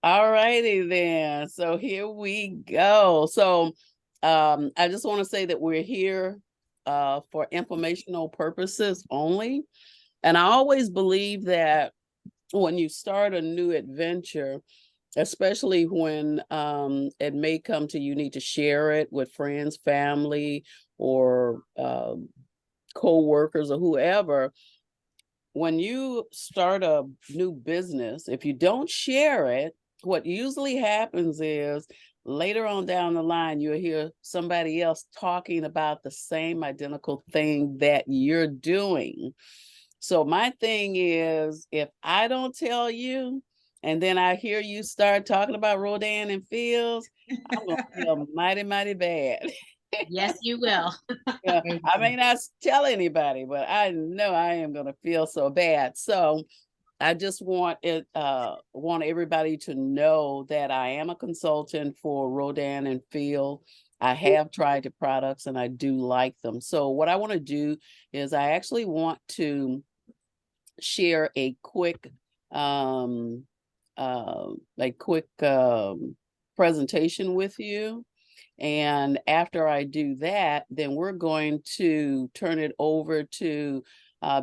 All righty then. So here we go. So I just want to say that we're here for informational purposes only. And I always believe that when you start a new adventure, especially when it may come to you need to share it with friends, family, or co-workers or whoever, when you start a new business, if you don't share it, what usually happens is later on down the line, you'll hear somebody else talking about the same identical thing that you're doing. So my thing is, if I don't tell you, and then I hear you start talking about Rodan+Fields, I'm gonna feel mighty, mighty bad. Yes, you will. Yeah, I may Amen. not tell anybody, but I know I am gonna feel so bad. So I just want everybody to know that I am a consultant for Rodan+Field. I have tried the products and I do like them. So what I want to do is I actually want to share a quick um a quick presentation with you. And after I do that, then we're going to turn it over to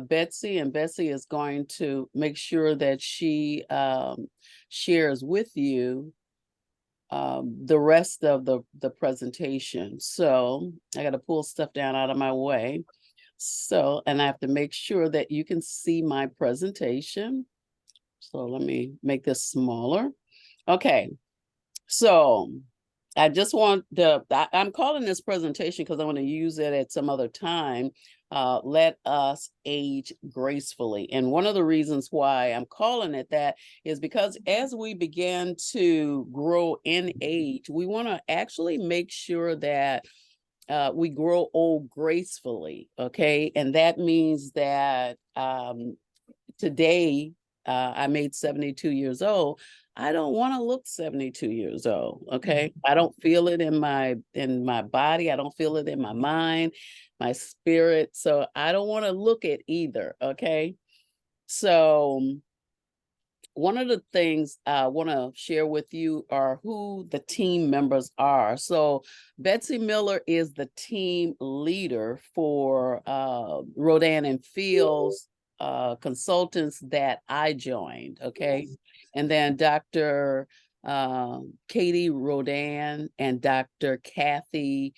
Betsy, and Betsy is going to make sure that she shares with you the rest of the presentation. So I got to pull stuff down out of my way. So, and I have to make sure that you can see my presentation. So let me make this smaller. Okay, so I just want I'm calling this presentation because I want to use it at some other time. Let us age gracefully. And one of the reasons why I'm calling it that is because as we begin to grow in age, we want to actually make sure that we grow old gracefully. Okay. And that means that today, I made 72 years old. I don't want to look 72 years old. Okay. I don't feel it in my body. I don't feel it in my mind, my spirit. So I don't want to look at either. Okay. So one of the things I want to share with you are who the team members are. So Betsy Miller is the team leader for Rodan+Fields consultants that I joined. Okay. And then Dr. Katie Rodan and Dr. Kathy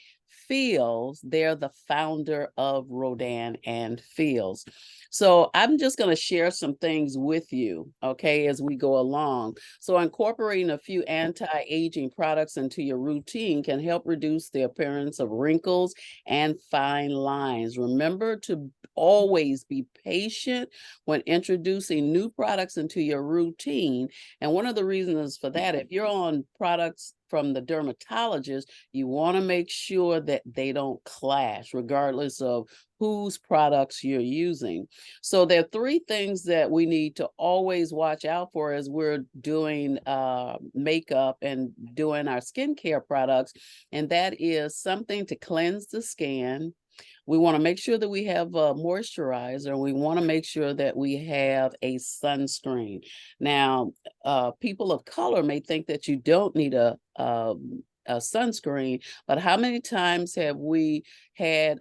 Fields, they're the founder of Rodan+Fields. So I'm just going to share some things with you, okay, as we go along. So incorporating a few anti-aging products into your routine can help reduce the appearance of wrinkles and fine lines. Remember to always be patient when introducing new products into your routine. And one of the reasons for that, if you're on products from the dermatologist, you want to make sure that they don't clash, regardless of whose products you're using. So there are three things that we need to always watch out for as we're doing makeup and doing our skincare products. And that is something to cleanse the skin. We want to make sure that we have a moisturizer. We want to make sure that we have a sunscreen. Now, people of color may think that you don't need a sunscreen, but how many times have we had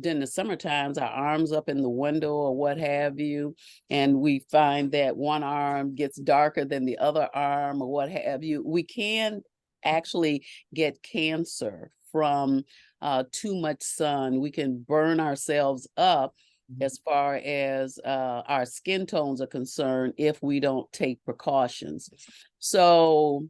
during the summer times, our arms up in the window or what have you, and we find that one arm gets darker than the other arm or what have you. We can actually get cancer from too much sun. We can burn ourselves up as far as our skin tones are concerned if we don't take precautions. So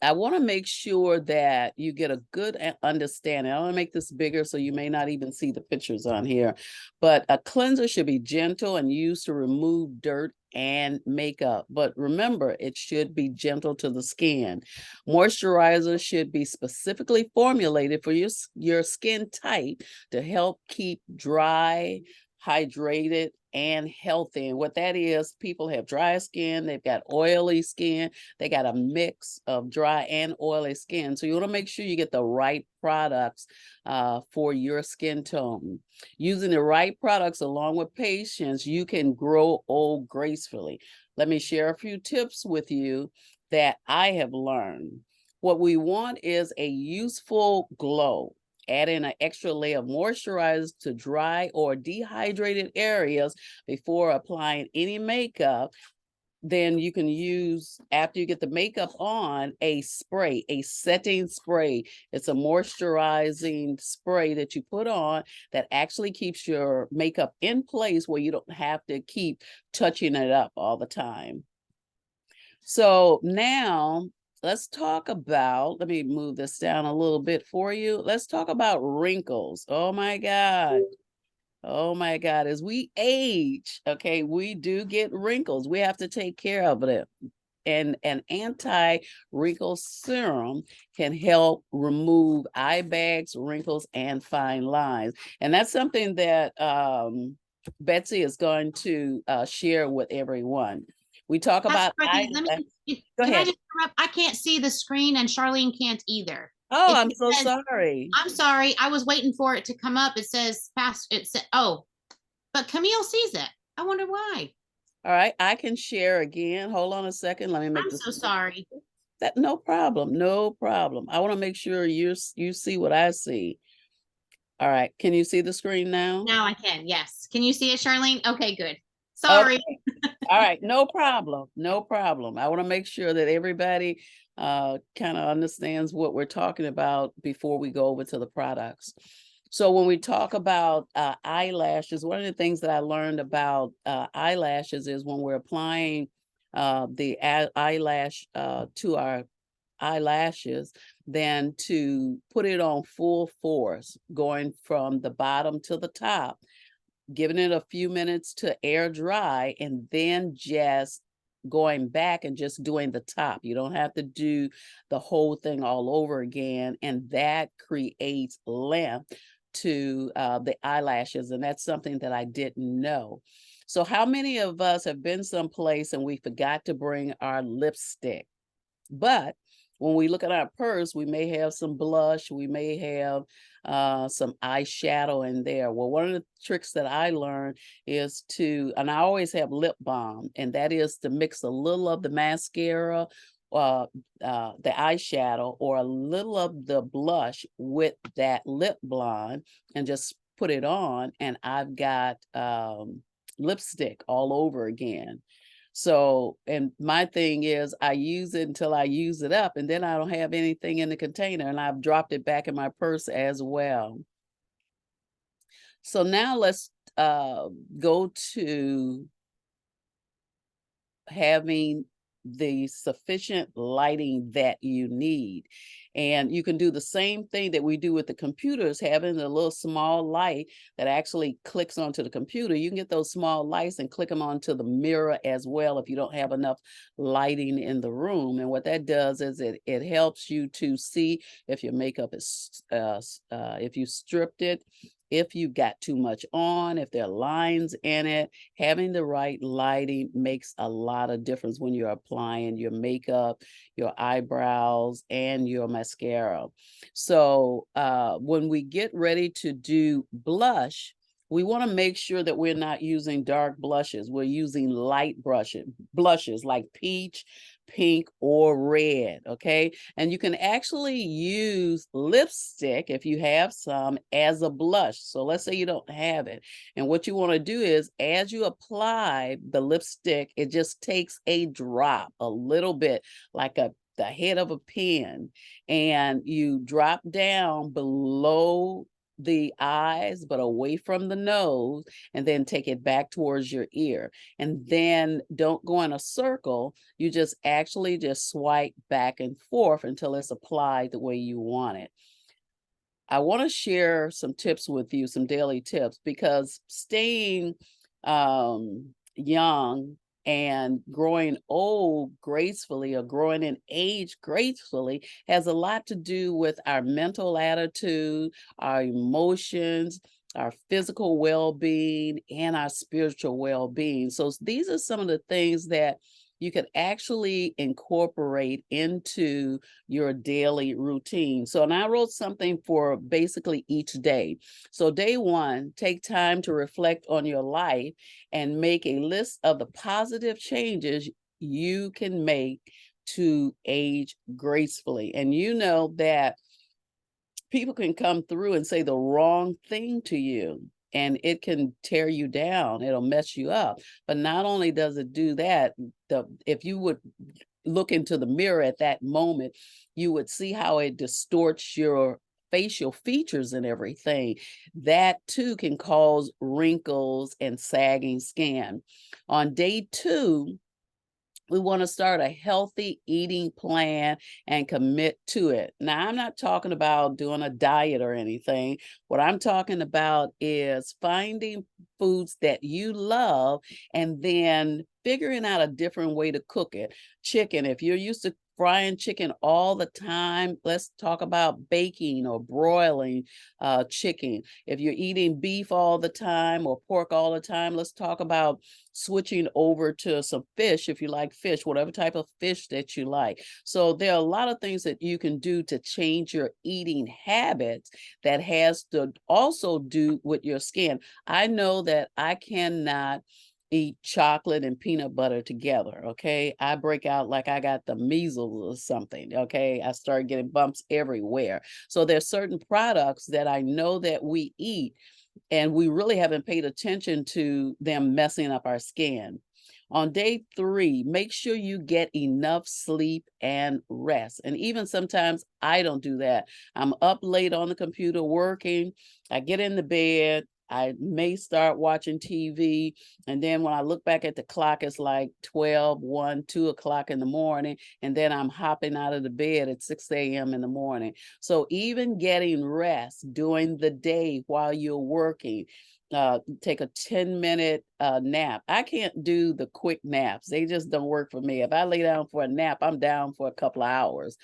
I want to make sure that you get a good understanding. I want to make this bigger so you may not even see the pictures on here, but a cleanser should be gentle and used to remove dirt and makeup. But remember, it should be gentle to the skin. Moisturizer should be specifically formulated for your skin type to help keep dry, hydrated, and healthy. And what that is, people have dry skin, they've got oily skin, they got a mix of dry and oily skin. So you want to make sure you get the right products for your skin tone. Using the right products along with patience, you can grow old gracefully. let me share a few tips with you that I have learned. What we want is a useful glow. Add in an extra layer of moisturizer to dry or dehydrated areas before applying any makeup. Then you can use, after you get the makeup on, a spray, a setting spray. It's a moisturizing spray that you put on that actually keeps your makeup in place where you don't have to keep touching it up all the time. So now let's talk about, let me move this down a little bit for you. Let's talk about wrinkles. Oh my God. Oh my God, as we age, okay, we do get wrinkles. We have to take care of it. And an anti-wrinkle serum can help remove eye bags, wrinkles, and fine lines. And that's something that Betsy is going to share with everyone. We talk That's about Becky, go can I ahead. just interrupt? I can't see the screen and Charlene can't either. Oh, It I'm so says, sorry. I'm sorry, I was waiting for it to come up. It says fast, it said, oh, but Camille sees it. I wonder why. All right, I can share again. Hold on a second. Let me make I'm this. so sorry. That no problem, no problem. I want to make sure you see what I see. All right, can you see the screen now? Now I can, yes. Can you see it, Charlene? Okay, good. Okay. Sorry. All right, no problem, no problem. I want to make sure that everybody kind of understands what we're talking about before we go over to the products. So when we talk about eyelashes, one of the things that I learned about eyelashes is when we're applying the eyelash to our eyelashes, then to put it on full force, going from the bottom to the top, giving it a few minutes to air dry, and then just going back and just doing the top. You don't have to do the whole thing all over again, and that creates length to the eyelashes, and that's something that I didn't know. So how many of us have been someplace and we forgot to bring our lipstick? But when we look at our purse, we may have some blush, we may have some eyeshadow in there. Well, one of the tricks that I learned is to, and I always have lip balm, and that is to mix a little of the mascara, the eyeshadow, or a little of the blush with that lip balm and just put it on, and I've got lipstick all over again. So, and my thing is I use it until I use it up, and then I don't have anything in the container, and I've dropped it back in my purse as well. So now let's go to having the sufficient lighting that you need. And you can do the same thing that we do with the computers, having a little small light that actually clicks onto the computer. You can get those small lights and click them onto the mirror as well if you don't have enough lighting in the room. And what that does is it helps you to see if your makeup is, if you stripped it, if you've got too much on, if there are lines in it. Having the right lighting makes a lot of difference when you're applying your makeup, your eyebrows, and your mascara. So when we get ready to do blush, we want to make sure that we're not using dark blushes. We're using light blushes like peach, pink, or red, okay? And you can actually use lipstick, if you have some, as a blush. So let's say you don't have it. And what you want to do is, as you apply the lipstick, it just takes a drop, a little bit, like the head of a pin, and you drop down below the eyes, but away from the nose, and then take it back towards your ear. And then don't go in a circle. You just actually just swipe back and forth until it's applied the way you want it. I want to share some tips with you, some daily tips, because staying young and growing old gracefully, or growing in age gracefully, has a lot to do with our mental attitude, our emotions, our physical well-being, and our spiritual well-being. So these are some of the things that you could actually incorporate into your daily routine. So, and I wrote something for basically each day. So, day one, take time to reflect on your life and make a list of the positive changes you can make to age gracefully. And you know that people can come through and say the wrong thing to you, and it can tear you down. It'll mess you up. But not only does it do that, if you would look into the mirror at that moment, you would see how it distorts your facial features and everything. That too can cause wrinkles and sagging skin. On day two, we want to start a healthy eating plan and commit to it. Now, I'm not talking about doing a diet or anything. What I'm talking about is finding foods that you love and then figuring out a different way to cook it. Chicken, if you're used to frying chicken all the time, let's talk about baking or broiling chicken. If you're eating beef all the time or pork all the time, let's talk about switching over to some fish if you like fish, whatever type of fish that you like. So there are a lot of things that you can do to change your eating habits that has to also do with your skin. I know that I cannot eat chocolate and peanut butter together. Okay. I break out like I got the measles or something. Okay. I start getting bumps everywhere. So there's certain products that I know that we eat and we really haven't paid attention to them messing up our skin. On day three, make sure you get enough sleep and rest. And even sometimes I don't do that. I'm up late on the computer working. I get in the bed. I may start watching TV. And then when I look back at the clock, it's like 12, 1, 2 o'clock in the morning. And then I'm hopping out of the bed at 6 a.m. in the morning. So even getting rest during the day while you're working, take a 10-minute nap. I can't do the quick naps. They just don't work for me. If I lay down for a nap, I'm down for a couple of hours.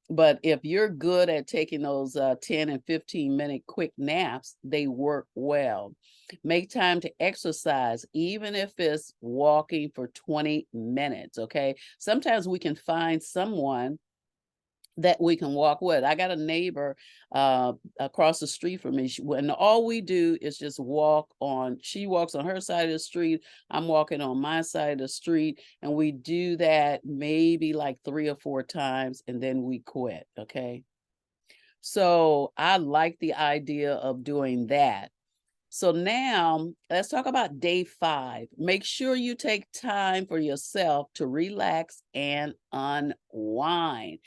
But if you're good at taking those 10 and 15-minute quick naps, they work well. Make time to exercise, even if it's walking for 20 minutes, okay? Sometimes we can find someone that we can walk with. I got a neighbor across the street from me. When all we do is just walk on, she walks on her side of the street, I'm walking on my side of the street, and we do that maybe like 3 or 4 times, and then we quit. Okay. So I like the idea of doing that. So now let's talk about day 5. Make sure you take time for yourself to relax and unwind.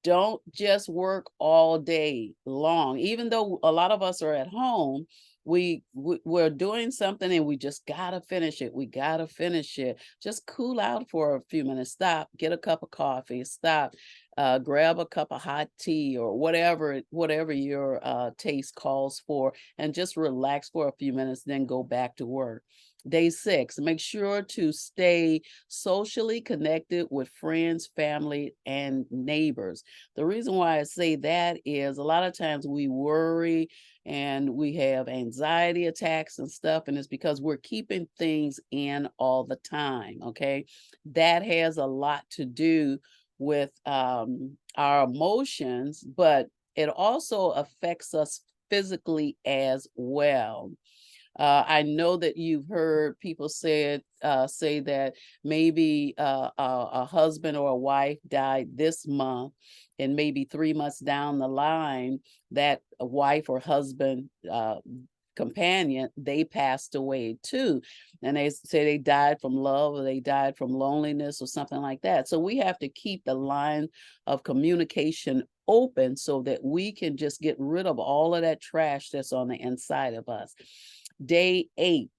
Don't just work all day long. Even though a lot of us are at home, we're doing something and we just gotta finish it. We gotta finish it. Just cool out for a few minutes. Stop, get a cup of coffee. Stop, grab a cup of hot tea or whatever your taste calls for, and just relax for a few minutes. Then go back to work. Day 6, make sure to stay socially connected with friends, family, and neighbors. The reason why I say that is a lot of times we worry and we have anxiety attacks and stuff, and it's because we're keeping things in all the time. Okay. That has a lot to do with our emotions, but it also affects us physically as well. I know that you've heard people say that maybe a husband or a wife died this month, and maybe 3 months down the line, that a wife or husband companion, they passed away too. And they say they died from love or they died from loneliness or something like that. So we have to keep the line of communication open so that we can just get rid of all of that trash that's on the inside of us. Day 8,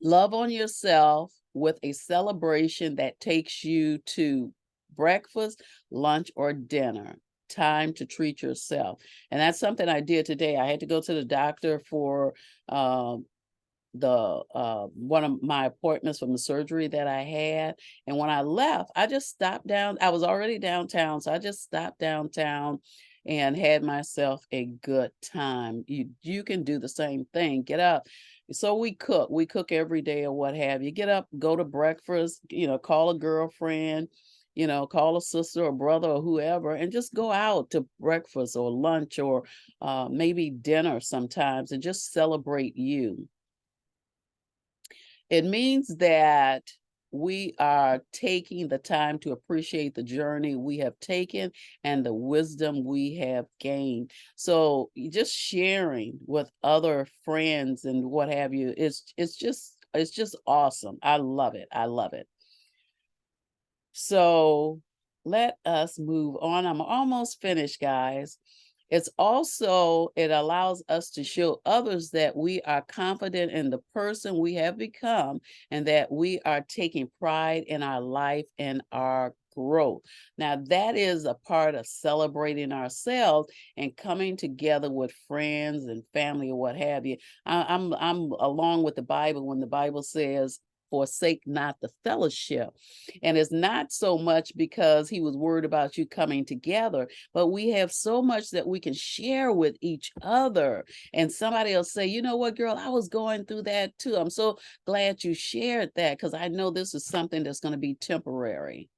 love on yourself with a celebration that takes you to breakfast, lunch, or dinner. Time to treat yourself. And that's something I did today. I had to go to the doctor for the one of my appointments from the surgery that I had. And when I left, I just stopped down. I was already downtown, so I just stopped downtown and had myself a good time. You can do the same thing. Get up So we cook every day or what have you. Get up, go to breakfast, call a girlfriend, call a sister or brother or whoever, and just go out to breakfast or lunch or maybe dinner sometimes and just celebrate you. It means that we are taking the time to appreciate the journey we have taken and the wisdom we have gained. So just sharing with other friends and what have you, it's just awesome. I love it. I love it. So let us move on. I'm almost finished, guys. It allows us to show others that we are confident in the person we have become and that we are taking pride in our life and our growth. Now, that is a part of celebrating ourselves and coming together with friends and family or what have you. I'm along with the Bible when the Bible says, forsake not the fellowship. And it's not so much because he was worried about you coming together, but we have so much that we can share with each other. And somebody will say, you know what, girl, I was going through that too. I'm so glad you shared that because I know this is something that's going to be temporary.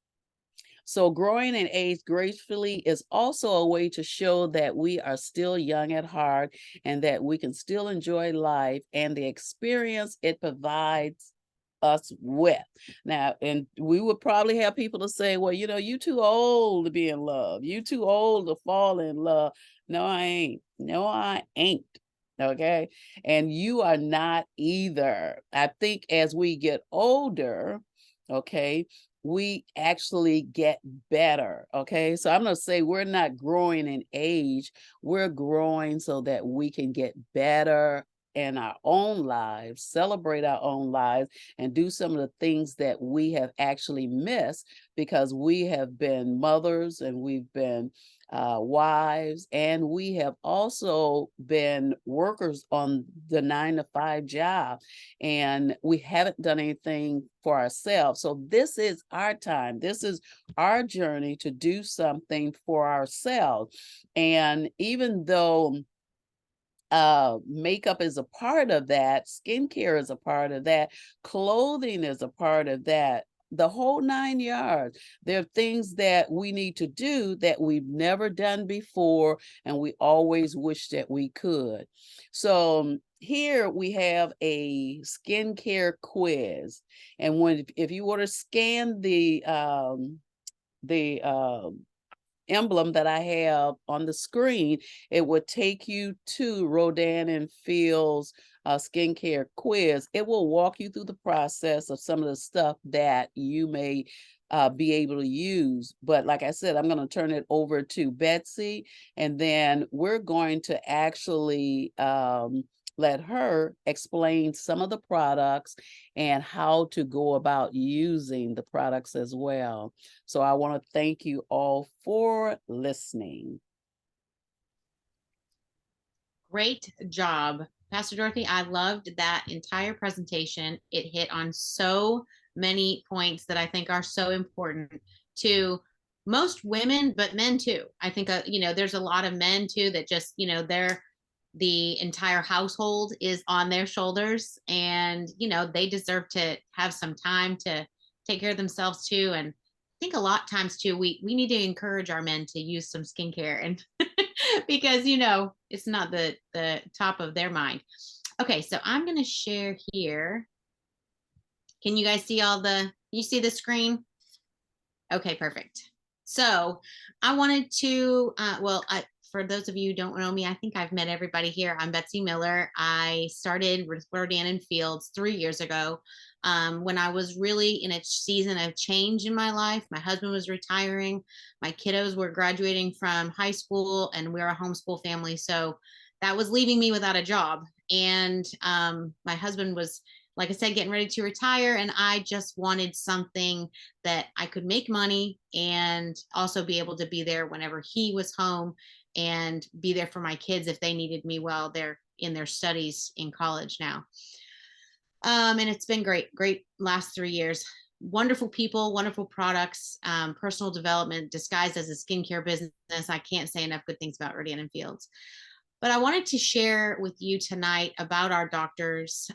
So, growing in age gracefully is also a way to show that we are still young at heart and that we can still enjoy life and the experience it provides us with. Now, and we would probably have people to say, well, you too old to be in love. You too old to fall in love. No, I ain't. No, I ain't. Okay. And you are not either. I think as we get older, okay, we actually get better. Okay. So I'm going to say we're not growing in age, we're growing so that we can get better in our own lives, celebrate our own lives, and do some of the things that we have actually missed because we have been mothers and we've been wives, and we have also been workers on the 9 to 5 job, and we haven't done anything for ourselves. So this is our time. This is our journey to do something for ourselves. And even though makeup is a part of that, skincare is a part of that, clothing is a part of that, the whole 9 yards. There are things that we need to do that we've never done before, and we always wish that we could. So here we have a skincare quiz, and if you were to scan the emblem that I have on the screen, it would take you to Rodan+Fields skincare quiz. It will walk you through the process of some of the stuff that you may be able to use. But like I said, I'm going to turn it over to Betsy, and then we're going to actually let her explain some of the products and how to go about using the products as well. So I want to thank you all for listening. Great job, Pastor Dorothy. I loved that entire presentation. It hit on so many points that I think are so important to most women, but men too. I think, there's a lot of men too that just, the entire household is on their shoulders, and, they deserve to have some time to take care of themselves too. And I think a lot of times too, we need to encourage our men to use some skincare, and because it's not the top of their mind. Okay, so I'm going to share here. Can you guys see you see the screen? Okay, perfect. So I wanted to for those of you who don't know me, I think I've met everybody here. I'm Betsy Miller. I started with Rodan+Fields 3 years ago, when I was really in a season of change in my life. My husband was retiring. My kiddos were graduating from high school, and we're a homeschool family. So that was leaving me without a job. And my husband was, like I said, getting ready to retire. And I just wanted something that I could make money and also be able to be there whenever he was home, and be there for my kids if they needed me while they're in their studies in college now. And it's been great last 3 years. Wonderful people, wonderful products, personal development disguised as a skincare business. I can't say enough good things about Rodan+Fields. But I wanted to share with you tonight about our doctors.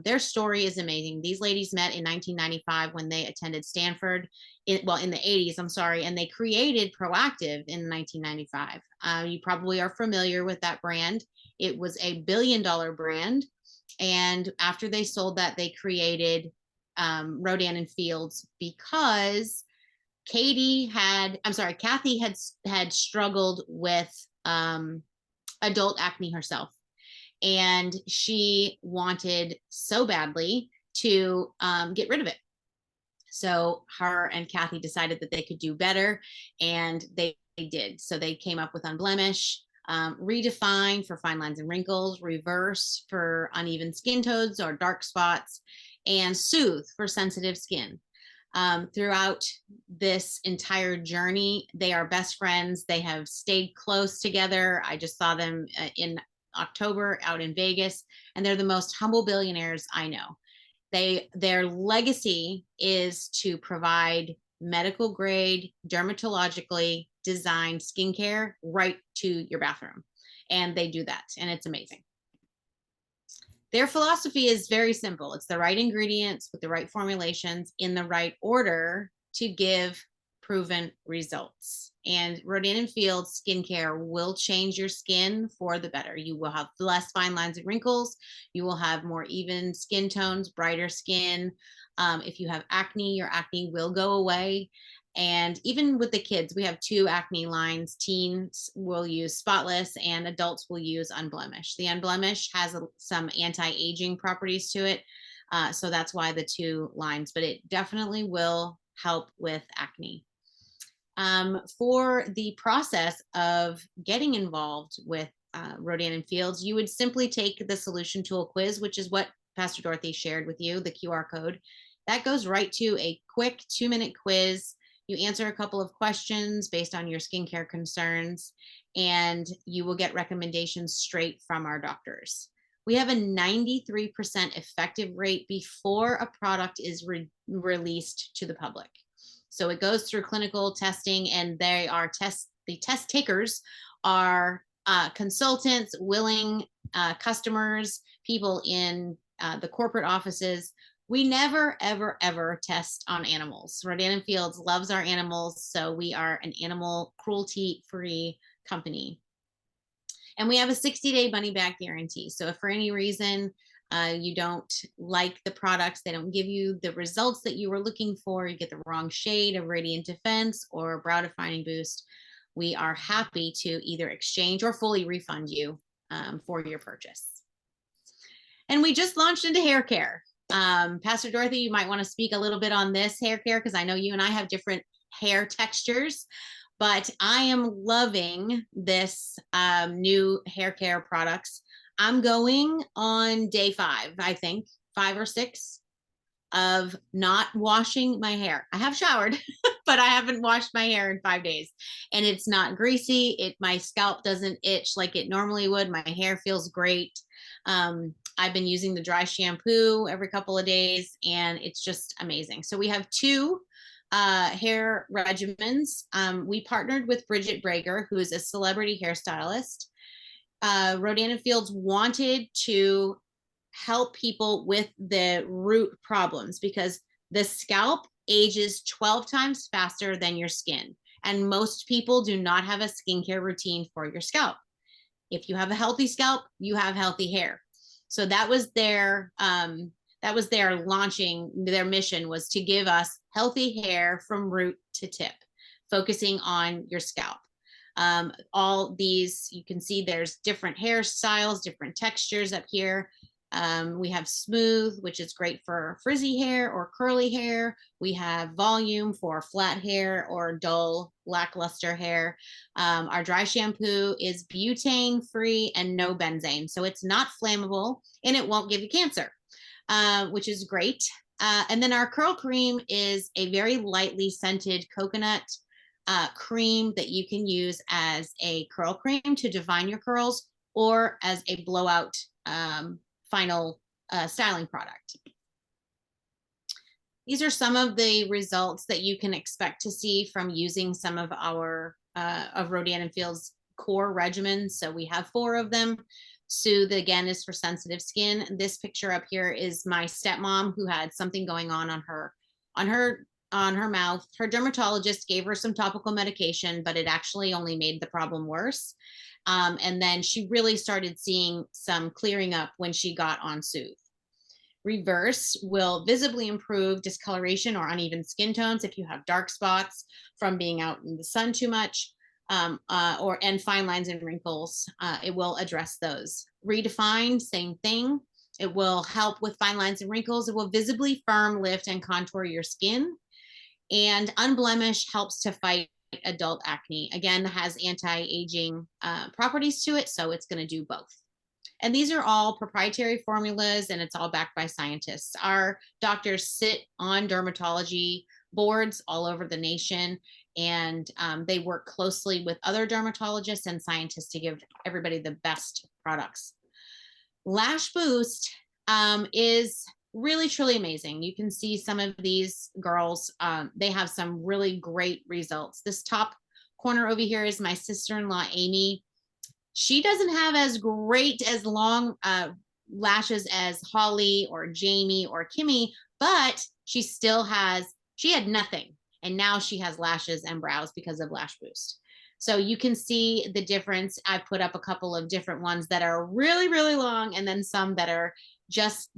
Their story is amazing. These ladies met in 1995 when they attended Stanford, in the 80s, I'm sorry, and they created Proactive in 1995. You probably are familiar with that brand. It was a billion-dollar brand. And after they sold that, they created Rodan+Fields because Kathy had struggled with adult acne herself, and she wanted so badly to get rid of it. So her and Kathy decided that they could do better, and they did. So they came up with Unblemish, Redefine for fine lines and wrinkles, Reverse for uneven skin tones or dark spots, and Soothe for sensitive skin. Throughout this entire journey, they are best friends. They have stayed close together. I just saw them in October out in Vegas, and they're the most humble billionaires I know. Their legacy is to provide medical grade, dermatologically designed skincare right to your bathroom. And they do that, and it's amazing. Their philosophy is very simple. It's the right ingredients with the right formulations in the right order to give proven results. And Rodan+Fields skincare will change your skin for the better. You will have less fine lines and wrinkles. You will have more even skin tones, brighter skin. If you have acne, your acne will go away. And even with the kids, we have 2 acne lines. Teens will use Spotless and adults will use Unblemished. The Unblemished has some anti-aging properties to it. So that's why the 2 lines, but it definitely will help with acne. For the process of getting involved with Rodan+Fields, you would simply take the solution tool quiz, which is what Pastor Dorothy shared with you, the QR code. That goes right to a quick 2-minute quiz. You answer a couple of questions based on your skincare concerns, and you will get recommendations straight from our doctors. We have a 93% effective rate before a product is released to the public. So it goes through clinical testing, and the test takers are consultants, willing customers, people in the corporate offices. We never, ever, ever test on animals. Rodan+Fields loves our animals, so we are an animal cruelty-free company. And we have a 60-day money-back guarantee. So if for any reason you don't like the products, they don't give you the results that you were looking for, you get the wrong shade of Radiant Defense or Brow Defining Boost, we are happy to either exchange or fully refund you for your purchase. And we just launched into hair care. Pastor Dorothy, you might want to speak a little bit on this hair care, because I know you and I have different hair textures, but I am loving this new hair care products. I'm going on day 5, I think, 5 or 6 of not washing my hair. I have showered, but I haven't washed my hair in 5 days, and it's not greasy. My scalp doesn't itch like it normally would. My hair feels great. I've been using the dry shampoo every couple of days, and it's just amazing. So we have 2 hair regimens. We partnered with Bridget Brager, who is a celebrity hairstylist. Rodan+Fields wanted to help people with the root problems, because the scalp ages 12 times faster than your skin. And most people do not have a skincare routine for your scalp. If you have a healthy scalp, you have healthy hair. So that was their launching. Their mission was to give us healthy hair from root to tip, focusing on your scalp. All these, you can see there's different hairstyles, different textures up here. We have smooth, which is great for frizzy hair or curly hair. We have volume for flat hair or dull, lackluster hair. Our dry shampoo is butane free and no benzene. So it's not flammable and it won't give you cancer, which is great. And then our curl cream is a very lightly scented coconut cream that you can use as a curl cream to define your curls, or as a blowout final styling product. These are some of the results that you can expect to see from using some of our of Rodan+Fields core regimens. So we have 4 of them. Soothe, again, is for sensitive skin. This picture up here is my stepmom who had something going on her mouth. Her dermatologist gave her some topical medication, but it actually only made the problem worse. And then she really started seeing some clearing up when she got on Soothe. Reverse will visibly improve discoloration or uneven skin tones if you have dark spots from being out in the sun too much, and fine lines and wrinkles. It will address those. Redefine, same thing. It will help with fine lines and wrinkles. It will visibly firm, lift, and contour your skin. And Unblemished helps to fight adult acne. Again, has anti-aging properties to it, so it's going to do both. And these are all proprietary formulas, and it's all backed by scientists. Our doctors sit on dermatology boards all over the nation, and they work closely with other dermatologists and scientists to give everybody the best products. Lash Boost is really, truly amazing. You can see some of these girls, they have some really great results. This top corner over here is my sister-in-law, Amy. She doesn't have as great as long lashes as Holly or Jamie or Kimmy, but she had nothing. And now she has lashes and brows because of Lash Boost. So you can see the difference. I put up a couple of different ones that are really, really long, and then some that are just,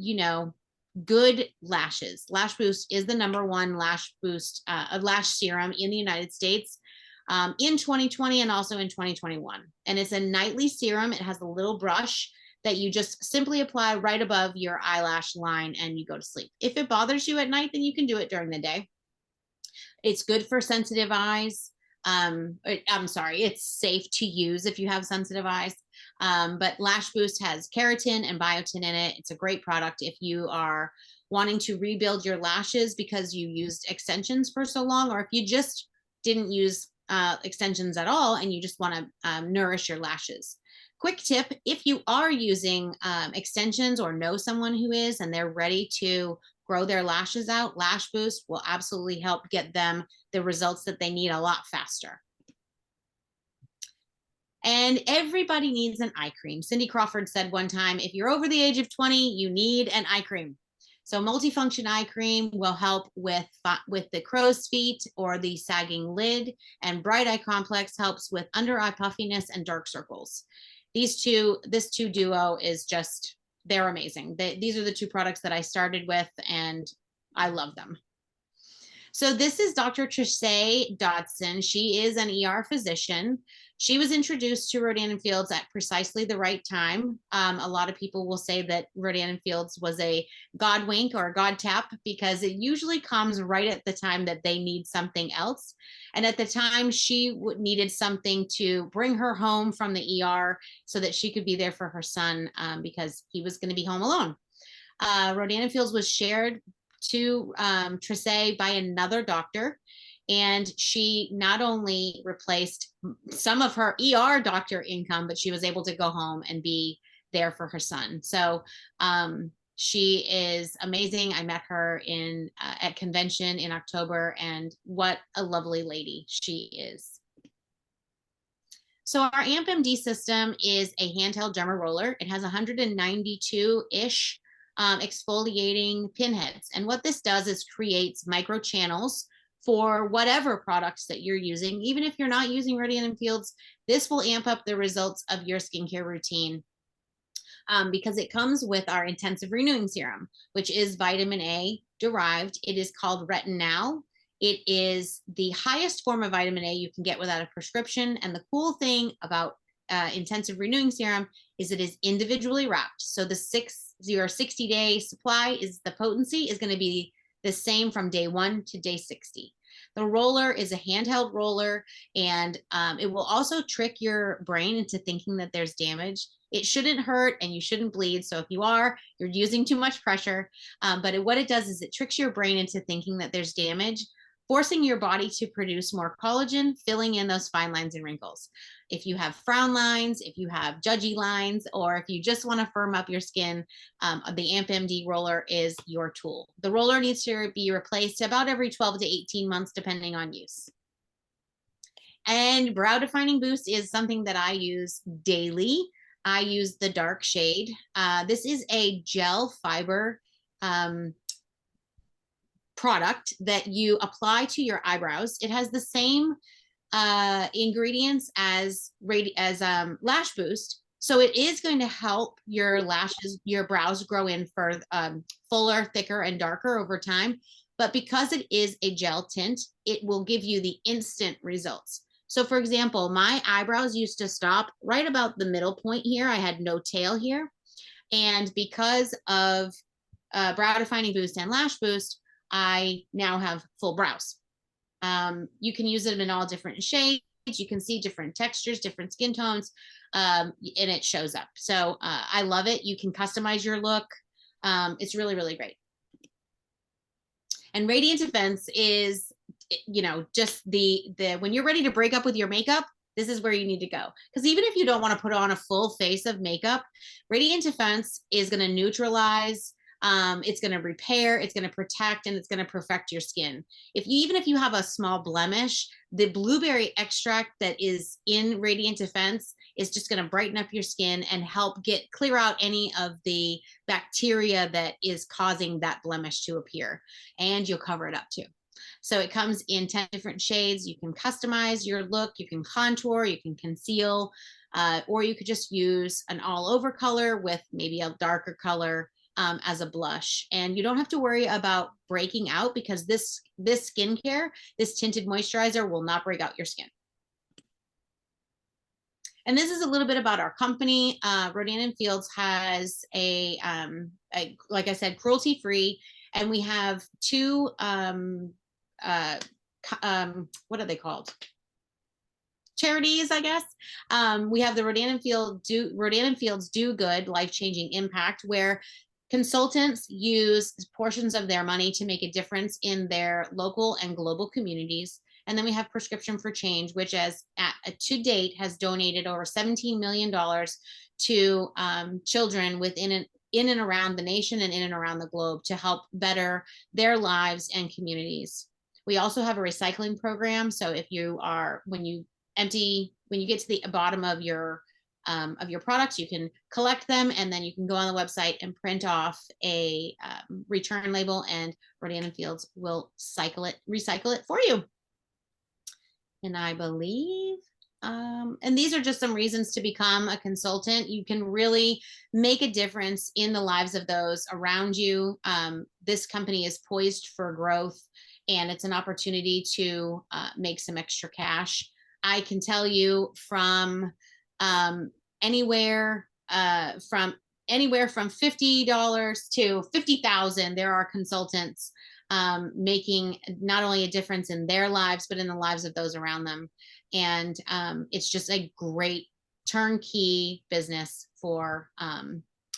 good lashes. Lash Boost is the #1 lash boost, lash serum in the United States. In 2020 and also in 2021. And it's a nightly serum. It has a little brush that you just simply apply right above your eyelash line and you go to sleep. If it bothers you at night, then you can do it during the day. It's good for sensitive eyes. It's safe to use if you have sensitive eyes. But Lash Boost has keratin and biotin in it. It's a great product if you are wanting to rebuild your lashes because you used extensions for so long, or if you just didn't use extensions at all and you just want to nourish your lashes. Quick tip, if you are using extensions or know someone who is and they're ready to grow their lashes out, Lash Boost will absolutely help get them the results that they need a lot faster. And everybody needs an eye cream. Cindy Crawford said one time, if you're over the age of 20, you need an eye cream. So multifunction eye cream will help with the crow's feet or the sagging lid, and Bright Eye Complex helps with under eye puffiness and dark circles. This two duo is just, they're amazing. These are the 2 products that I started with, and I love them. So this is Dr. Tracey Dodson. She is an ER physician. She was introduced to Rodan+Fields at precisely the right time. A lot of people will say that Rodan+Fields was a God wink or a God tap because it usually comes right at the time that they need something else. And at the time, she needed something to bring her home from the ER so that she could be there for her son because he was going to be home alone. Rodan+Fields was shared to Tracey by another doctor, and she not only replaced some of her ER doctor income, but she was able to go home and be there for her son. So she is amazing. I met her at convention in October, and what a lovely lady she is. So our AmpMD system is a handheld derma roller. It has 192-ish exfoliating pinheads. And what this does is creates micro channels for whatever products that you're using. Even if you're not using Rodan+Fields, this will amp up the results of your skincare routine because it comes with our intensive renewing serum, which is vitamin A derived. It is called Retinal. It is the highest form of vitamin A you can get without a prescription. And the cool thing about intensive renewing serum is it is individually wrapped. So the 60-day supply the potency is going to be the same from day 1 to day 60. The roller is a handheld roller, and it will also trick your brain into thinking that there's damage. It shouldn't hurt and you shouldn't bleed. So if you are, you're using too much pressure. But what it does is it tricks your brain into thinking that there's damage, forcing your body to produce more collagen, filling in those fine lines and wrinkles. If you have frown lines, if you have judgy lines, or if you just want to firm up your skin, the AmpMD roller is your tool. The roller needs to be replaced about every 12 to 18 months, depending on use. And brow defining boost is something that I use daily. I use the dark shade. This is a gel fiber product that you apply to your eyebrows. It has the same ingredients as lash boost, so it is going to help your lashes, your brows grow in for fuller, thicker, and darker over time. But because it is a gel tint, it will give you the instant results. So for example, my eyebrows used to stop right about the middle point here. I had no tail here. And because of brow defining boost and lash boost, I now have full brows. You can use them in all different shades. You can see different textures, different skin tones, and it shows up. So I love it. You can customize your look. It's really, really great. And Radiant Defense is, you know, just the when you're ready to break up with your makeup, this is where you need to go. Because even if you don't want to put on a full face of makeup, Radiant Defense is going to neutralize, it's going to repair, it's going to protect, and it's going to perfect your skin. Even if you have a small blemish, the blueberry extract that is in Radiant Defense is just going to brighten up your skin and help clear out any of the bacteria that is causing that blemish to appear. And you'll cover it up too. So it comes in 10 different shades. You can customize your look, you can contour, you can conceal, or you could just use an all over color with maybe a darker color as a blush. And you don't have to worry about breaking out, because this skincare, this tinted moisturizer, will not break out your skin. And this is a little bit about our company. Rodan+Fields has like I said, cruelty-free, and we have two what are they called? Charities, I guess. We have the Rodan+Fields Do Good Life-Changing Impact, where consultants use portions of their money to make a difference in their local and global communities. And then we have Prescription for Change, which to date has donated over $17 million to children in and around the nation and in and around the globe to help better their lives and communities. We also have a recycling program. So if when you get to the bottom of your products, you can collect them, and then you can go on the website and print off a return label, and Rodan+Fields will recycle it for you. And I believe, and these are just some reasons to become a consultant. You can really make a difference in the lives of those around you. This company is poised for growth, and it's an opportunity to make some extra cash. I can tell you from anywhere from $50 to $50,000, there are consultants making not only a difference in their lives, but in the lives of those around them. And it's just a great turnkey business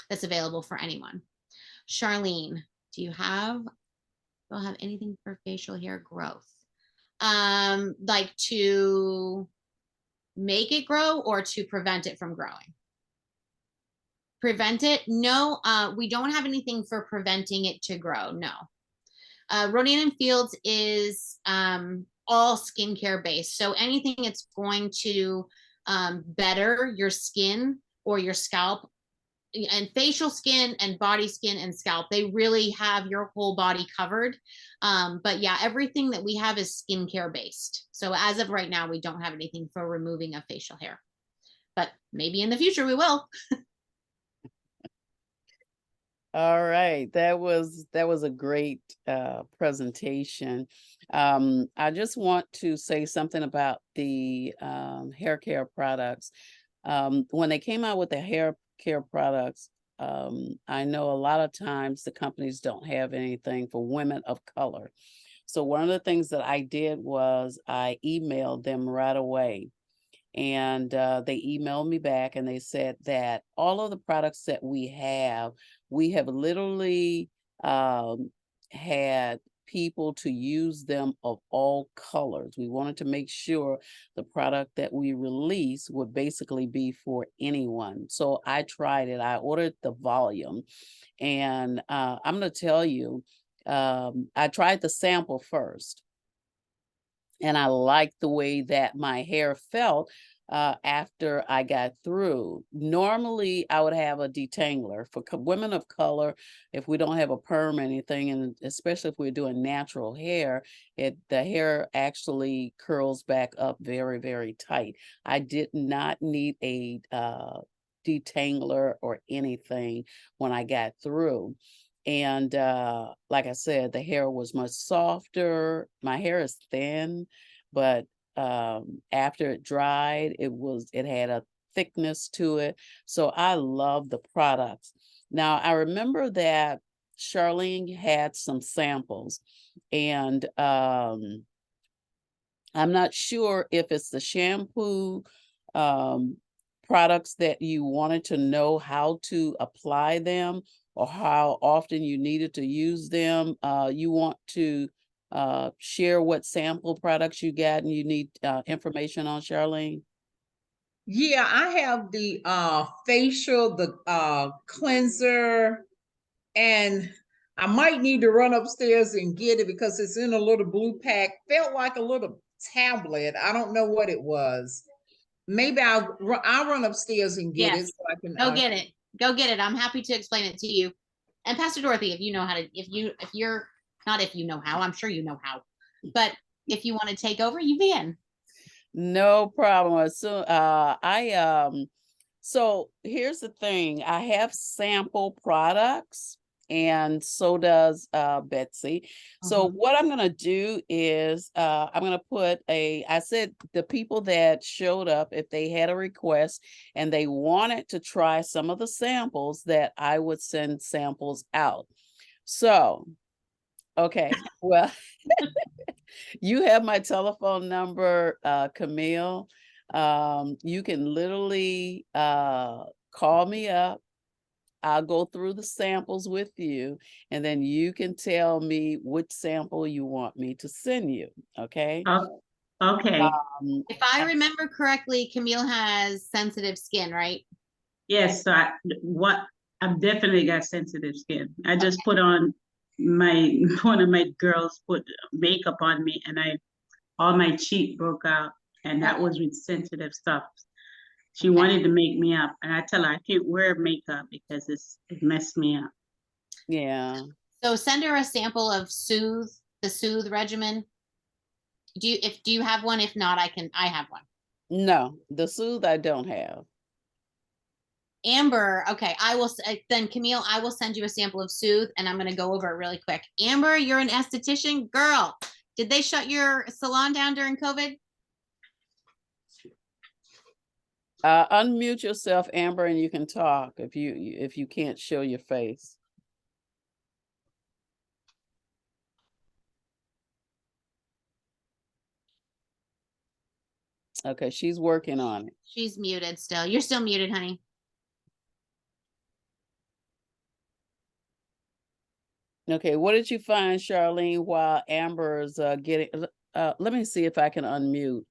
that's available for anyone. Charlene, do you have anything for facial hair growth? Like to make it grow or to prevent it from growing? Prevent it? No, we don't have anything for preventing it to grow. No. Rodan+Fields is all skincare based. So anything that's going to better your skin or your scalp, and facial skin and body skin and scalp, they really have your whole body covered. But yeah, everything that we have is skincare based. So as of right now, we don't have anything for removing of facial hair, but maybe in the future we will. All right, that was a great presentation. I just want to say something about the hair care products. When they came out with the hair care products, I know a lot of times the companies don't have anything for women of color. So one of the things that I did was I emailed them right away. And they emailed me back, and they said that all of the products that we have literally had people to use them of all colors. We wanted to make sure the product that we release would basically be for anyone. So I tried it. I ordered the volume, and I'm going to tell you, I tried the sample first. and I liked the way that my hair felt after I got through. Normally, I would have a detangler for women of color. If we don't have a perm or anything, and especially if we're doing natural hair, the hair actually curls back up very, very tight. I did not need a detangler or anything when I got through. And like I said, the hair was much softer. My hair is thin, but after it dried, it had a thickness to it. So I love the products. Now I remember that Charlene had some samples, and I'm not sure if it's the shampoo um, products that you wanted to know how to apply them or how often you needed to use them. You want to share what sample products you got and you need information on, Charlene? Yeah, I have the facial, the cleanser, and I might need to run upstairs and get it because it's in a little blue pack. Felt like a little tablet. I don't know what it was. Maybe I'll run upstairs and get it Yes, so I can go get it. Go get it. I'm happy to explain it to you. And Pastor Dorothy, if you know how to, if you're not, if you know how, I'm sure you know how, but if you want to take over, you can. No problem. So here's the thing. I have sample products and so does Betsy. So what I'm gonna do is I'm gonna put I said the people that showed up, if they had a request and they wanted to try some of the samples, that I would send samples out. So, okay, well, you have my telephone number, Camille. You can literally call me up. I'll go through the samples with you, and then you can tell me which sample you want me to send you. Okay. Oh, okay. If I remember correctly, Camille has sensitive skin, right? Yes, so I've definitely got sensitive skin. I just put on my one of my girls put makeup on me and all my cheek broke out and that was with sensitive stuff. She wanted to make me up and I tell her I can't wear makeup because it messed me up. Yeah. So send her a sample of the Soothe regimen. Do you have one? If not, I have one. No, the Soothe I don't have. Amber, okay, then Camille, I will send you a sample of Soothe and I'm going to go over it really quick. Amber, you're an esthetician. Girl, did they shut your salon down during COVID? Unmute yourself, Amber, and you can talk if you can't show your face. Okay, she's working on it. She's muted still. You're still muted, honey. Okay, what did you find, Charlene, while Amber's getting let me see if I can unmute.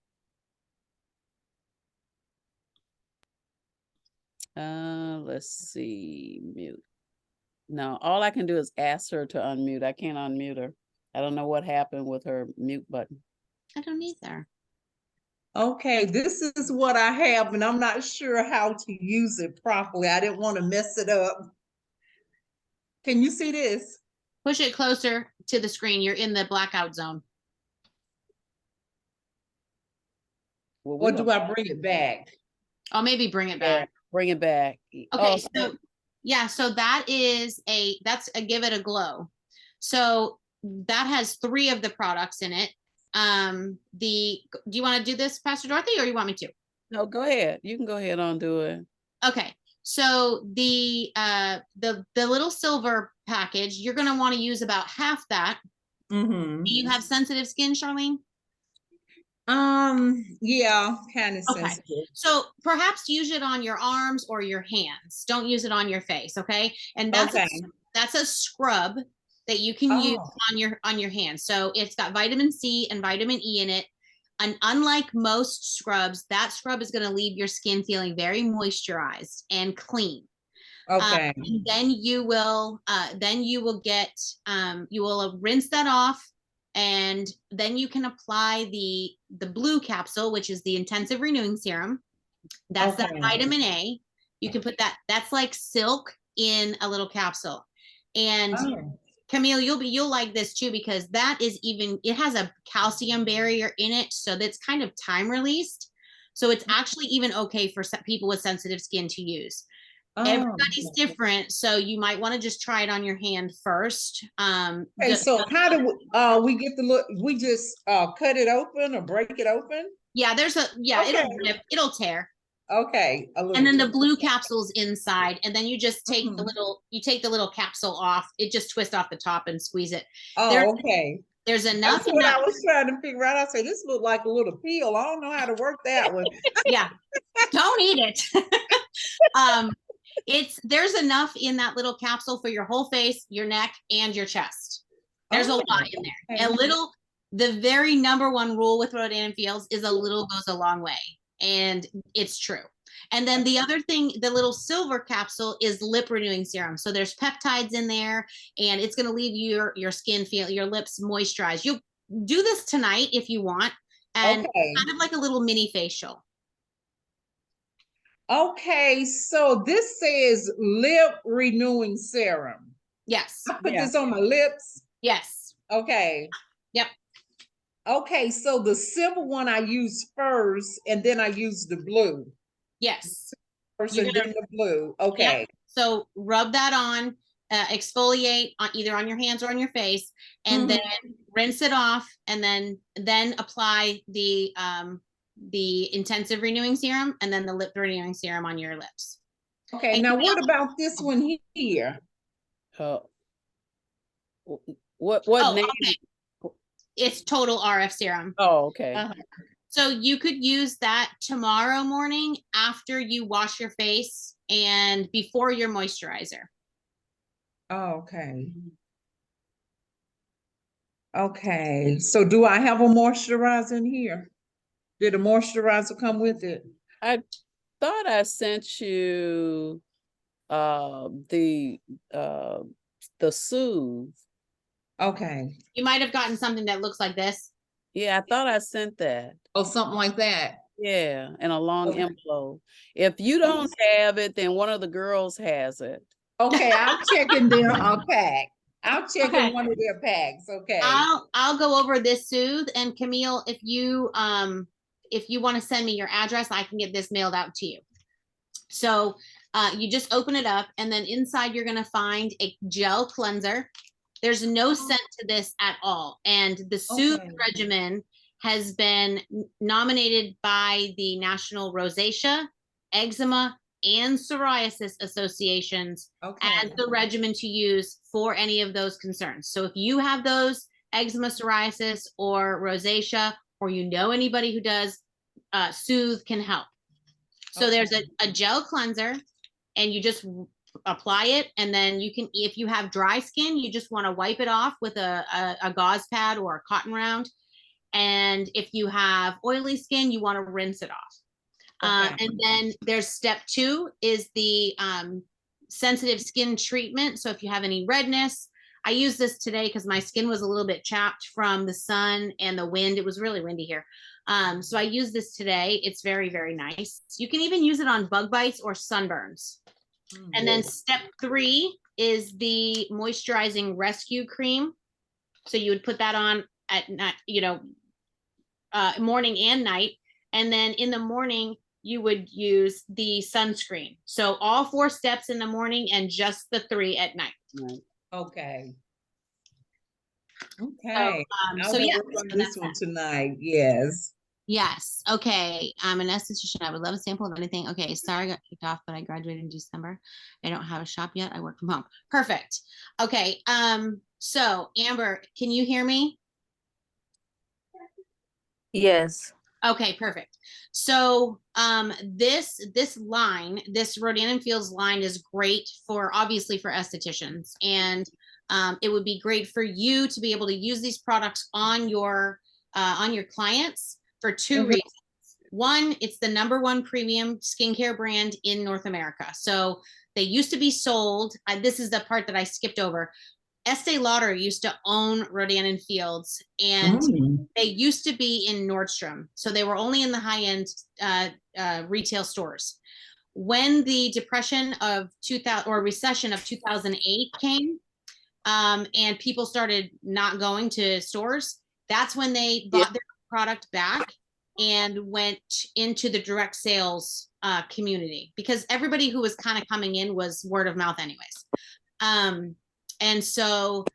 Let's see, mute. No, all I can do is ask her to unmute. I can't unmute her. I don't know what happened with her mute button. I don't either. Okay, this is what I have, and I'm not sure how to use it properly. I didn't want to mess it up. Can you see this? Push it closer to the screen. You're in the blackout zone. Well, Or do I bring it back? Oh, maybe bring it back. Bring it back. Okay, so yeah, so that's a Give It a Glow. So that has 3 of the products in it. Do you want to do this, Pastor Dorothy, or you want me to? No, go ahead. You can go ahead on do it. Okay, so the little silver package, you're going to want to use about half that. Do you have sensitive skin, Charlene? Yeah, kind of Okay. sensitive. So perhaps use it on your arms or your hands. Don't use it on your face, okay? And that's a scrub that you can use on your hands. So it's got vitamin C and vitamin E in it. And unlike most scrubs, that scrub is going to leave your skin feeling very moisturized and clean. Okay. And then you will rinse that off And then you can apply the blue capsule, which is the intensive renewing serum. That's that Okay. vitamin A. You can put that, that's like silk in a little capsule. And Oh, Camille, you'll like this too, because that is even, it has a calcium barrier in it, so that's kind of time released. So it's actually even okay for people with sensitive skin to use. Everybody's different, so you might want to just try it on your hand first. Okay, so how do we get the look? We just cut it open or break it open? yeah, Okay. it'll rip, it'll tear. Okay, a little. And then the blue capsule's inside, and then you just take Mhm. the little capsule off. It just twists off the top and squeeze it. Oh, okay. There's enough That's in what I that. was trying to figure out. I said, this looked like a little peel. I don't know how to work that one. Yeah, don't eat it. There's enough in that little capsule for your whole face, your neck, and your chest. There's a lot in there. Okay. The very number one rule with Rodan+Fields is a little goes a long way, and it's true. And then the other thing, the little silver capsule is lip renewing serum. So there's peptides in there, and it's going to leave your skin your lips moisturized. You'll do this tonight if you want, and Okay. kind of like a little mini facial. Okay, so this says lip renewing serum. Yes. I put this on my lips. Yes. Okay. Yep. Okay, so the silver one I use first, and then I use the blue. Yes. First and then the blue. Okay. Yep. So rub that on, exfoliate on either on your hands or on your face, and then rinse it off, and then apply the intensive renewing serum and then the lip renewing serum on your lips. Okay, And now what about this one here? What name? Okay. It's total RF serum. Oh, okay. So you could use that tomorrow morning after you wash your face and before your moisturizer. Oh, okay. Okay, so do I have a moisturizer in here? Did a moisturizer come with it? I thought I sent you the Soothe. Okay. You might have gotten something that looks like this. Yeah, I thought I sent that. Oh, something like that. Yeah, and a long Okay. envelope. If you don't have it, then one of the girls has it. Okay, I'll check in their pack. I'll check Okay. in one of their packs. Okay. I'll go over this Soothe, and Camille, if you want to send me your address, I can get this mailed out to you. So you just open it up, and then inside you're gonna find a gel cleanser. There's no scent to this at all, and the Soothe regimen has been nominated by the National Rosacea, Eczema, and Psoriasis Associations as the regimen to use for any of those concerns. So if you have those eczema, psoriasis, or rosacea, or you know anybody who does, Soothe can help. So there's a gel cleanser, and you just apply it, and then you can, if you have dry skin, you just want to wipe it off with a gauze pad or a cotton round. And if you have oily skin, you want to rinse it off. And then there's step 2 is the sensitive skin treatment. So if you have any redness, I use this today because my skin was a little bit chapped from the sun and the wind. It was really windy here. So I use this today. It's very, very nice. You can even use it on bug bites or sunburns. And then step 3 is the moisturizing rescue cream. So you would put that on at night, morning and night. And then in the morning, you would use the sunscreen. So all 4 steps in the morning and just the 3 at night. Right. Okay. Okay. So yeah, work on this one tonight. Yes. Yes. Okay. I'm an esthetician. I would love a sample of anything. Okay. Sorry, I got kicked off, but I graduated in December. I don't have a shop yet. I work from home. Perfect. Okay. So Amber, can you hear me? Yes. Okay, perfect. So this line, this Rodan+Fields line is great for, obviously, for estheticians, and it would be great for you to be able to use these products on your clients for 2 reasons. One, it's the #1 premium skincare brand in North America. So they used to be sold, this is the part that I skipped over. Estee Lauder used to own Rodan+Fields, and Mm. they used to be in Nordstrom. So they were only in the high-end retail stores. When the depression of 2000 or recession of 2008 came, and people started not going to stores, that's when they bought their product back and went into the direct sales community, because everybody who was kind of coming in was word of mouth anyways. And so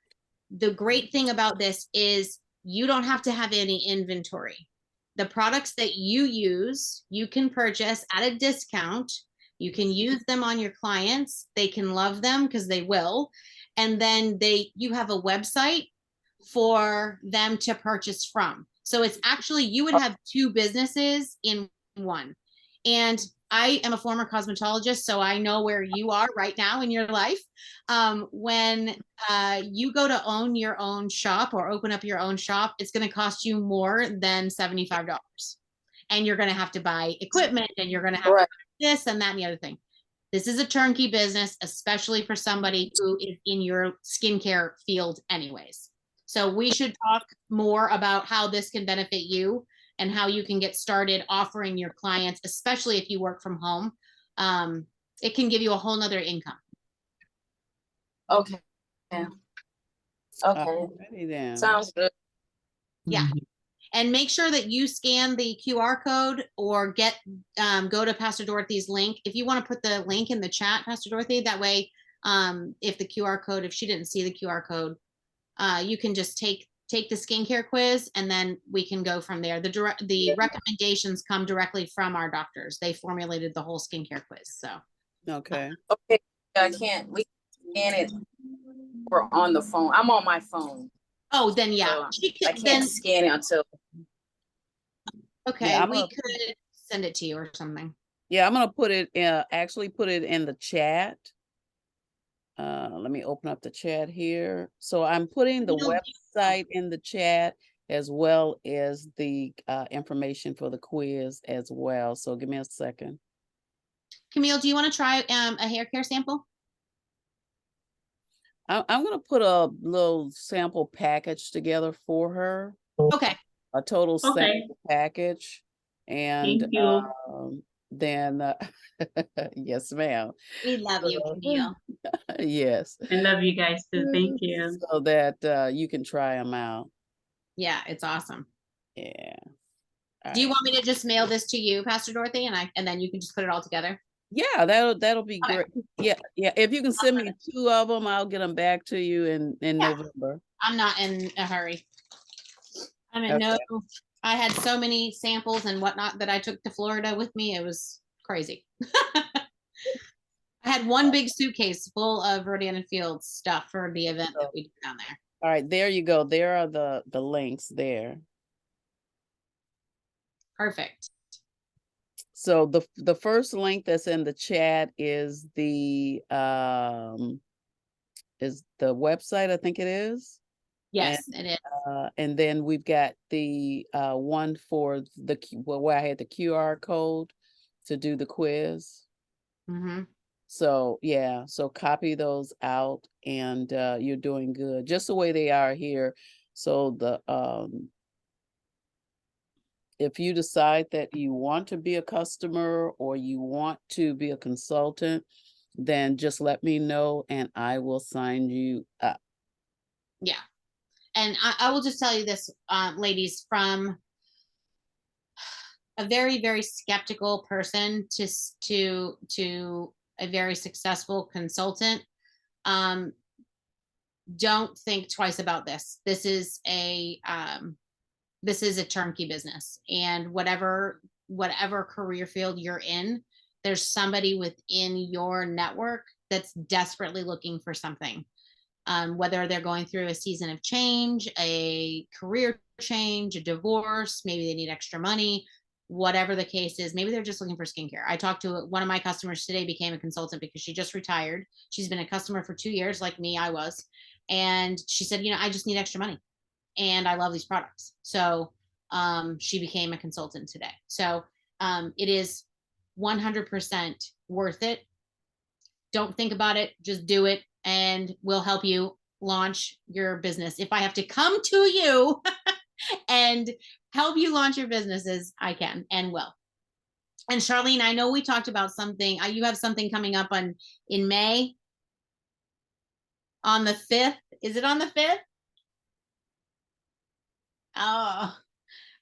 the great thing about this is you don't have to have any inventory. The products that you use, you can purchase at a discount. You can use them on your clients. They can love them because they will. And then you have a website for them to purchase from. So it's actually, you would have two businesses in one. And I am a former cosmetologist, so I know where you are right now in your life. When you go to own your own shop or open up your own shop, it's going to cost you more than $75. And you're going to have to buy equipment, and you're going to have to buy this and that and the other thing. This is a turnkey business, especially for somebody who is in your skincare field anyways. So we should talk more about how this can benefit you and how you can get started offering your clients, especially if you work from home. It can give you a whole nother income. Okay. Yeah. Okay. Alrighty then. Sounds good. Yeah. And make sure that you scan the QR code or go to Pastor Dorothy's link. If you want to put the link in the chat, Pastor Dorothy, that way, if the QR code, if she didn't see the QR code, you can just take the skincare quiz, and then we can go from there. The recommendations come directly from our doctors. They formulated the whole skincare quiz. So. Okay. Okay. We scan it. We're on the phone. I'm on my phone. Oh, then yeah. So I can't scan it until. Okay, Yeah, we could send it to you or something. Yeah, I'm gonna put it actually put it in the chat. Let me open up the chat here. So I'm putting the website in the chat, as well as the information for the quiz as well. So give me a second. Camille, do you want to try a hair care sample? I'm gonna put a little sample package together for her. Okay. A total Okay. sample package. And Thank you. then yes, ma'am. We love you, Camille. Yes. I love you guys too. Thank you. So that you can try them out. Yeah, it's awesome. Yeah. Do you want me to just mail this to you, Pastor Dorothy, and then you can just put it all together? Yeah, that'll be Okay. great. Yeah. If you can send me 2 of them, I'll get them back to you in November. I'm not in a hurry. I mean, no, I had so many samples and whatnot that I took to Florida with me. It was crazy. I had one big suitcase full of Rodan+Fields stuff for the event that we did down there. All right, there you go. There are the links there. Perfect. So the first link that's in the chat is the website, I think it is. Yes, it is. And then we've got the one for where I had the QR code to do the quiz. Mm-hmm. So yeah, so copy those out, and you're doing good, just the way they are here. So the if you decide that you want to be a customer or you want to be a consultant, then just let me know and I will sign you up. Yeah. And I will just tell you this, ladies, from a very, very skeptical person to a very successful consultant, don't think twice about this. This is a turnkey business, and whatever career field you're in, there's somebody within your network that's desperately looking for something. Whether they're going through a season of change, a career change, a divorce, maybe they need extra money, whatever the case is, maybe they're just looking for skincare. I talked to one of my customers today, became a consultant because she just retired. She's been a customer for 2 years, like me, I was. And she said, I just need extra money and I love these products. So she became a consultant today. So it is 100% worth it. Don't think about it, just do it, and we'll help you launch your business. If I have to come to you and help you launch your businesses, I can and will. And Charlene, I know we talked about something. You have something coming up in May on the 5th. Is it on the 5th? Oh,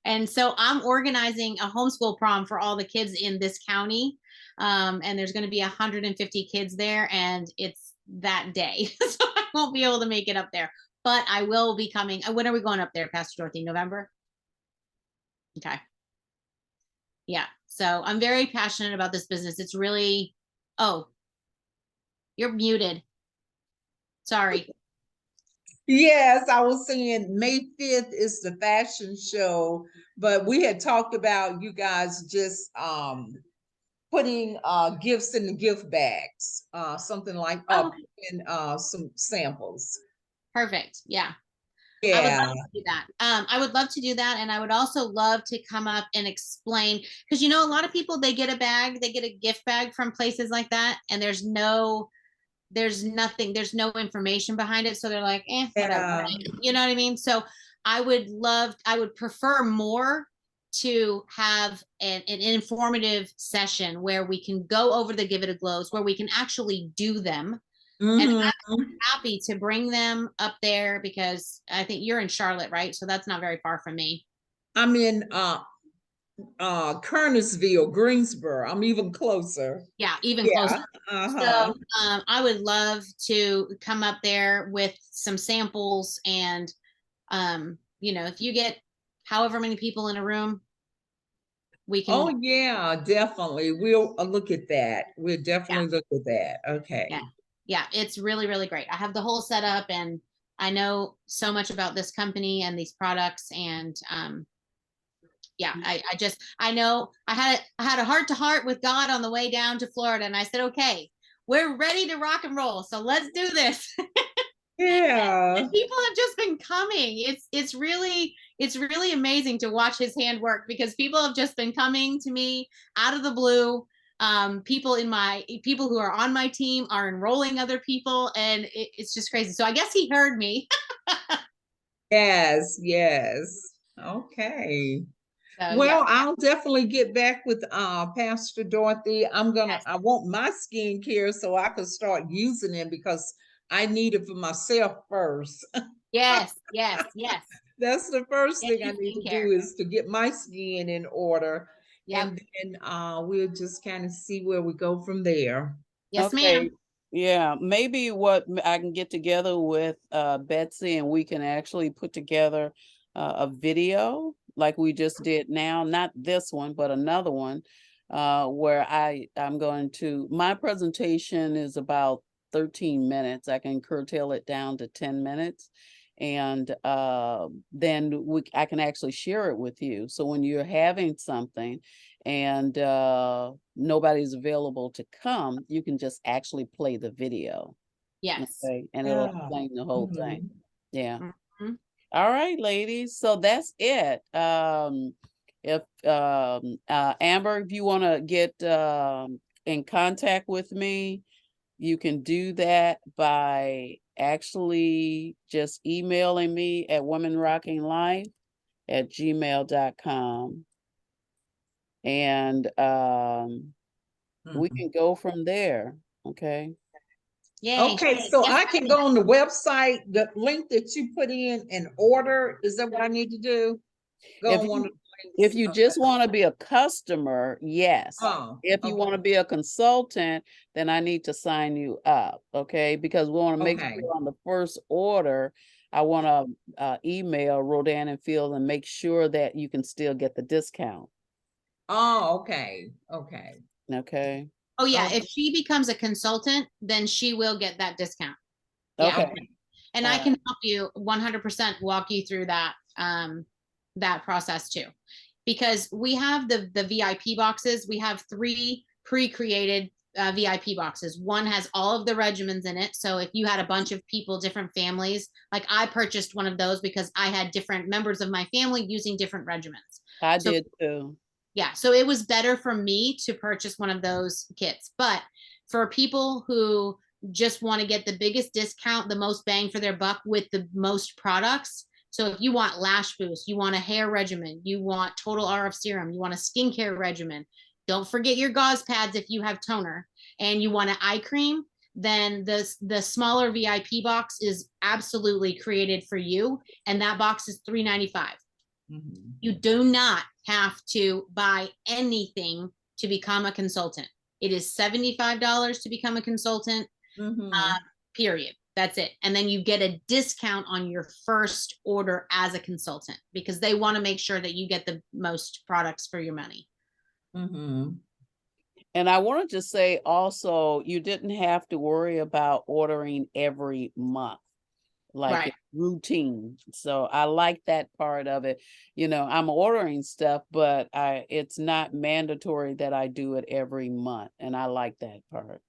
and so I'm organizing a homeschool prom for all the kids in this county. And there's going to be 150 kids there, and it's that day. So I won't be able to make it up there, but I will be coming. When are we going up there, Pastor Dorothy? November? Okay. Yeah. So I'm very passionate about this business. It's really, oh, you're muted. Sorry. Yes, I was saying May 5th is the fashion show, but we had talked about you guys just putting gifts in the gift bags, something like in some samples. Perfect. Yeah. Yeah. I would love to do that. I would love to do that. And I would also love to come up and explain, because you know, a lot of people, they get a gift bag from places like that, and there's no information behind it. So they're like, whatever. You know what I mean? So I would prefer more to have an informative session where we can go over the Give It a Glows, where we can actually do them. And I'm happy to bring them up there, because I think you're in Charlotte, right? So that's not very far from me. I'm in Kernersville, Greensboro. I'm even closer. Yeah, even closer. So I would love to come up there with some samples, and you know, if you get however many people in a room, we can. Oh yeah, definitely. We'll look at that. We'll definitely look at that. Okay. Yeah, it's really, really great. I have the whole setup, and I know so much about this company and these products, and yeah, I know I had a heart to heart with God on the way down to Florida, and I said, okay, we're ready to rock and roll, so let's do this. Yeah. And people have just been coming. It's really amazing to watch his hand work, because people have just been coming to me out of the blue. People who are on my team are enrolling other people, and it's just crazy. So I guess he heard me. Yes. Okay. So, well, yeah. I'll definitely get back with Pastor Dorothy. I want my skincare so I can start using it, because I need it for myself first. Yes. That's the first thing I need to do, is to get my skin in order. Yep. And then we'll just kind of see where we go from there. Yes, ma'am. Yeah, maybe what I can get together with Betsy, and we can actually put together a video like we just did now, not this one, but another one, where I'm going to, my presentation is about 13 minutes. I can curtail it down to 10 minutes. And then I can actually share it with you. So when you're having something and nobody's available to come, you can just actually play the video. Yes. Okay, and it'll explain the whole thing. Yeah. Mhm. All right, ladies. So that's it. If Amber, if you want to get in contact with me, you can do that by actually just emailing me at womenrockinglife@gmail.com. And we can go from there. Okay. Yay. Okay, so I can go on the website, the link that you put in, and order. Is that what I need to do? If you just want to be a customer, yes. If you want to be a consultant, then I need to sign you up, okay? Because we want to make sure on the first order, I want to email Rodan+Fields and make sure that you can still get the discount. Oh, okay. Okay. Oh yeah, if she becomes a consultant, then she will get that discount. Yeah. Okay. And I can help you 100% walk you through that that process too. Because we have the VIP boxes. We have 3 pre-created VIP boxes. One has all of the regimens in it. So if you had a bunch of people, different families, like I purchased one of those because I had different members of my family using different regimens. I did too. Yeah, so it was better for me to purchase one of those kits. But for people who just want to get the biggest discount, the most bang for their buck with the most products. So if you want lash boost, you want a hair regimen, you want total RF serum, you want a skincare regimen, don't forget your gauze pads if you have toner, and you want an eye cream, then the smaller VIP box is absolutely created for you. And that box is $3.95. You do not have to buy anything to become a consultant. It is $75 to become a consultant, period. That's it. And then you get a discount on your first order as a consultant, because they want to make sure that you get the most products for your money. And I wanted to say also, you didn't have to worry about ordering every month, like Right. it's routine. So I like that part of it. You know, I'm ordering stuff, but it's not mandatory that I do it every month. And I like that part.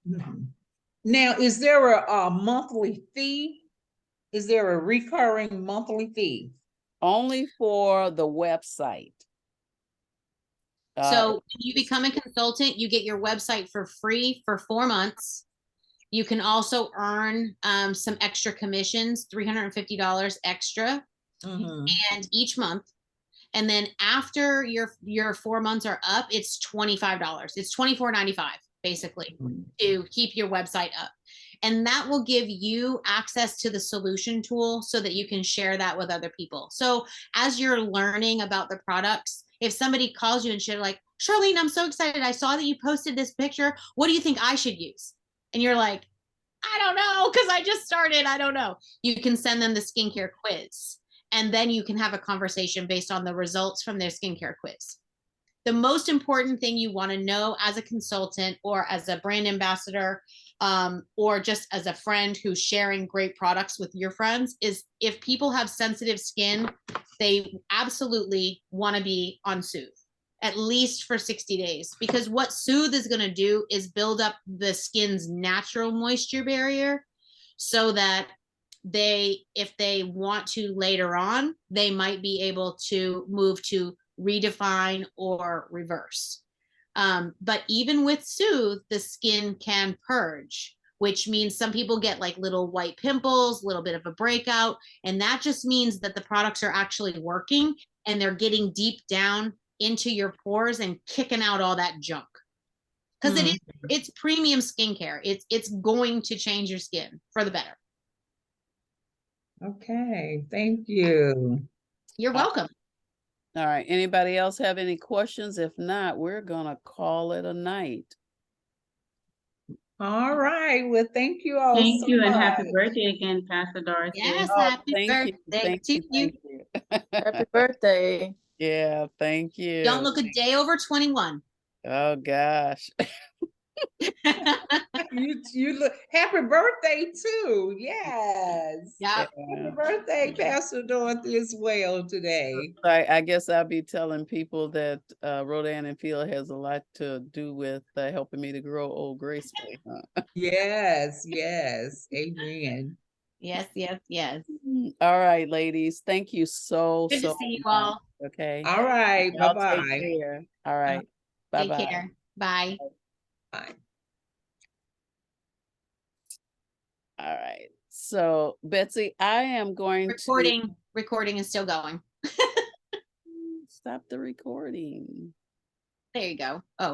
Now, is there a monthly fee? Is there a recurring monthly fee? Only for the website. So when you become a consultant, you get your website for free for 4 months. You can also earn some extra commissions, $350 extra, and each month. And then after your 4 months are up, it's $25. It's $24.95 basically to keep your website up. And that will give you access to the solution tool so that you can share that with other people. So as you're learning about the products, if somebody calls you and share like, Charlene, I'm so excited. I saw that you posted this picture. What do you think I should use? And you're like, I don't know, because I just started. I don't know. You can send them the skincare quiz, and then you can have a conversation based on the results from their skincare quiz. The most important thing you want to know as a consultant or as a brand ambassador, or just as a friend who's sharing great products with your friends, is if people have sensitive skin, they absolutely want to be on Soothe, at least for 60 days. Because what Soothe is going to do is build up the skin's natural moisture barrier so that if they want to later on, they might be able to move to redefine or reverse. But even with Soothe, the skin can purge, which means some people get like little white pimples, a little bit of a breakout. And that just means that the products are actually working and they're getting deep down into your pores and kicking out all that junk. Because it's premium skincare. It's going to change your skin for the better. Okay, thank you. You're welcome. All right. Anybody else have any questions? If not, we're gonna call it a night. All right. Well, thank you all. Thank so you, and happy much. birthday again, Pastor Dorothy. Yes, Oh, happy thank you, birthday thank to you, you. thank you. Happy birthday. Yeah, thank you. Don't look a day over 21. Oh gosh. You look happy birthday too. Yes. Yeah. Happy birthday, Pastor Dorothy, as well today. I guess I'll be telling people that Rodan+Fields has a lot to do with helping me to grow old gracefully. Huh? Yes, yes. Amen. Yes, yes, yes. All right, ladies. Thank you so Good to so see you much. all. Okay. All right. Y'all take Bye-bye. care. All right. Bye Take bye. care. Bye. Bye. All right. So Betsy, I am going to Recording is still going. stop the recording. There you go. Oh.